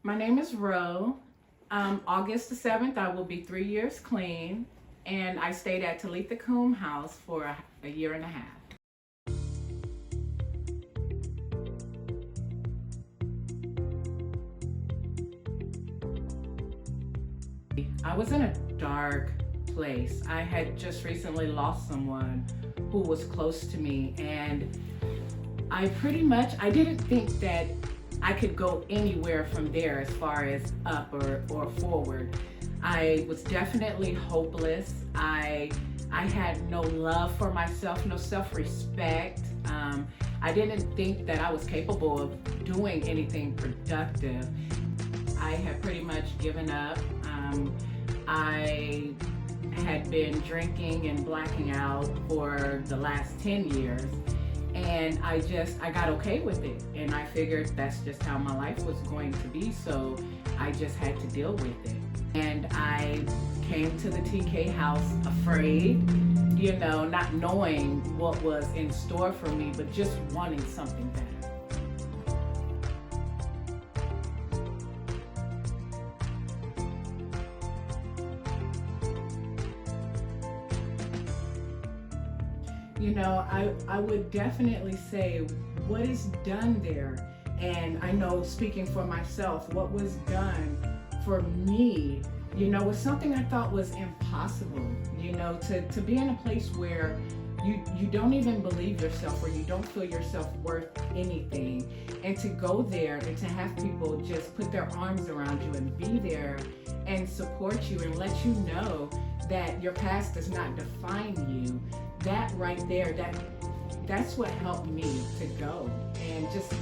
My name is Ro. August the 7th, I will be 3 years clean, and I stayed at Talitha Coombe House for a year and a half. I was in a dark place. I had just recently lost someone who was close to me, and I didn't think that I could go anywhere from there as far as up or forward. I was definitely hopeless. I had no love for myself, no self-respect. I didn't think that I was capable of doing anything productive. I had pretty much given up. I had been drinking and blacking out for the last 10 years. And I got okay with it. And I figured that's just how my life was going to be. So I just had to deal with it. And I came to the TK house afraid, not knowing what was in store for me, but just wanting something better. I would definitely say what is done there, and I know speaking for myself, what was done for me, was something I thought was impossible, to be in a place where you don't even believe yourself, or you don't feel yourself worth anything, and to go there and to have people just put their arms around you and be there and support you and let you know that your past does not define you. That right there, that's what helped me to go. And just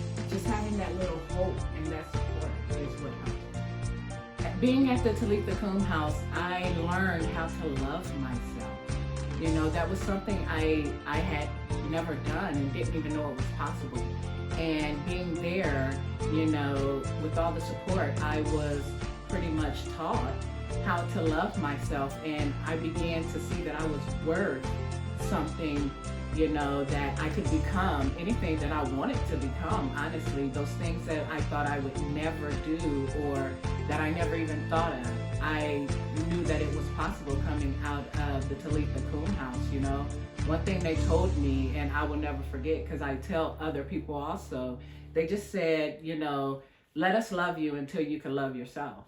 having that little hope and that support is what helped me. Being at the Talitha Coombe House, I learned how to love myself. That was something I had never done and didn't even know it was possible. And being there, with all the support, I was pretty much taught how to love myself, and I began to see that I was worth something, that I could become anything that I wanted to become. Honestly, those things that I thought I would never do or that I never even thought of, I knew that it was possible coming out of the Talitha Coombe House. One thing they told me, and I will never forget, because I tell other people also, they just said, let us love you until you can love yourself.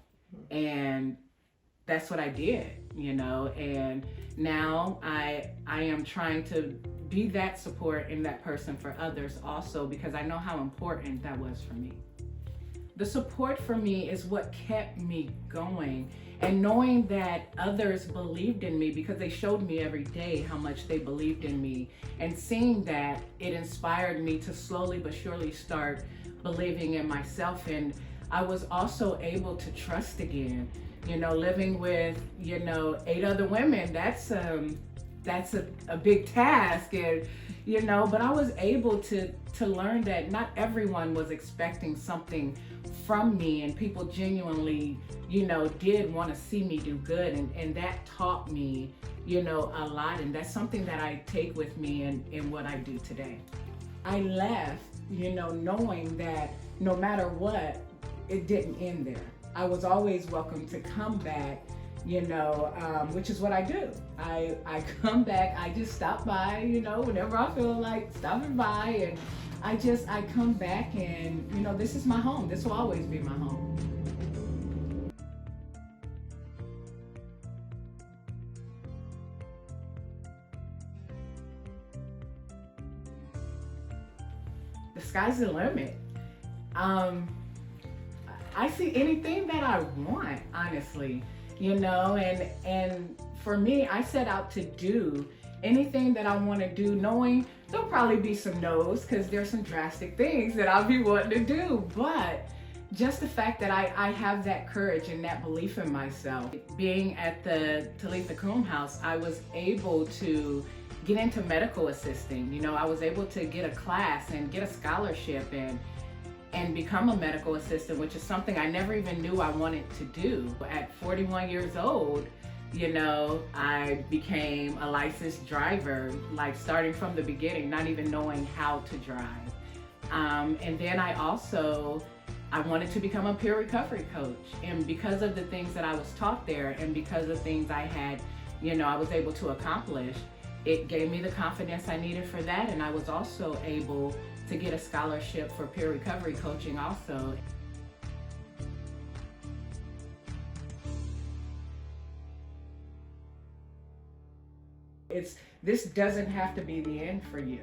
And that's what I did, and now I am trying to be that support and that person for others also, because I know how important that was for me. The support for me is what kept me going, and knowing that others believed in me, because they showed me every day how much they believed in me, and seeing that, it inspired me to slowly but surely start believing in myself. And I was also able to trust again. Living with, 8 other women, that's a big task. And, but I was able to learn that not everyone was expecting something from me, and people genuinely, did want to see me do good. And that taught me, a lot. And that's something that I take with me in what I do today. I left, knowing that no matter what, it didn't end there. I was always welcome to come back, which is what I do. I come back, I just stop by, whenever I feel like stopping by, and I come back, and, this is my home. This will always be my home. The sky's the limit. I see anything that I want, honestly, and for me, I set out to do anything that I want to do, knowing there'll probably be some no's, because there's some drastic things that I'll be wanting to do, but just the fact that I have that courage and that belief in myself. Being at the Talitha Coombe House, I was able to get into medical assisting. I was able to get a class and get a scholarship and become a medical assistant, which is something I never even knew I wanted to do. At 41 years old, I became a licensed driver, like starting from the beginning, not even knowing how to drive. And then I also I wanted to become a peer recovery coach. And because of the things that I was taught there and because of things I had, I was able to accomplish, it gave me the confidence I needed for that. And I was also able to get a scholarship for peer recovery coaching also. This doesn't have to be the end for you.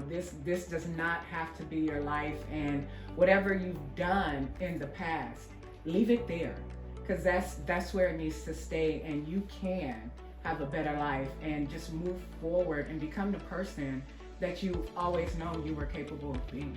This does not have to be your life, and whatever you've done in the past, leave it there, because that's where it needs to stay, and you can have a better life and just move forward and become the person that you've always known you were capable of being.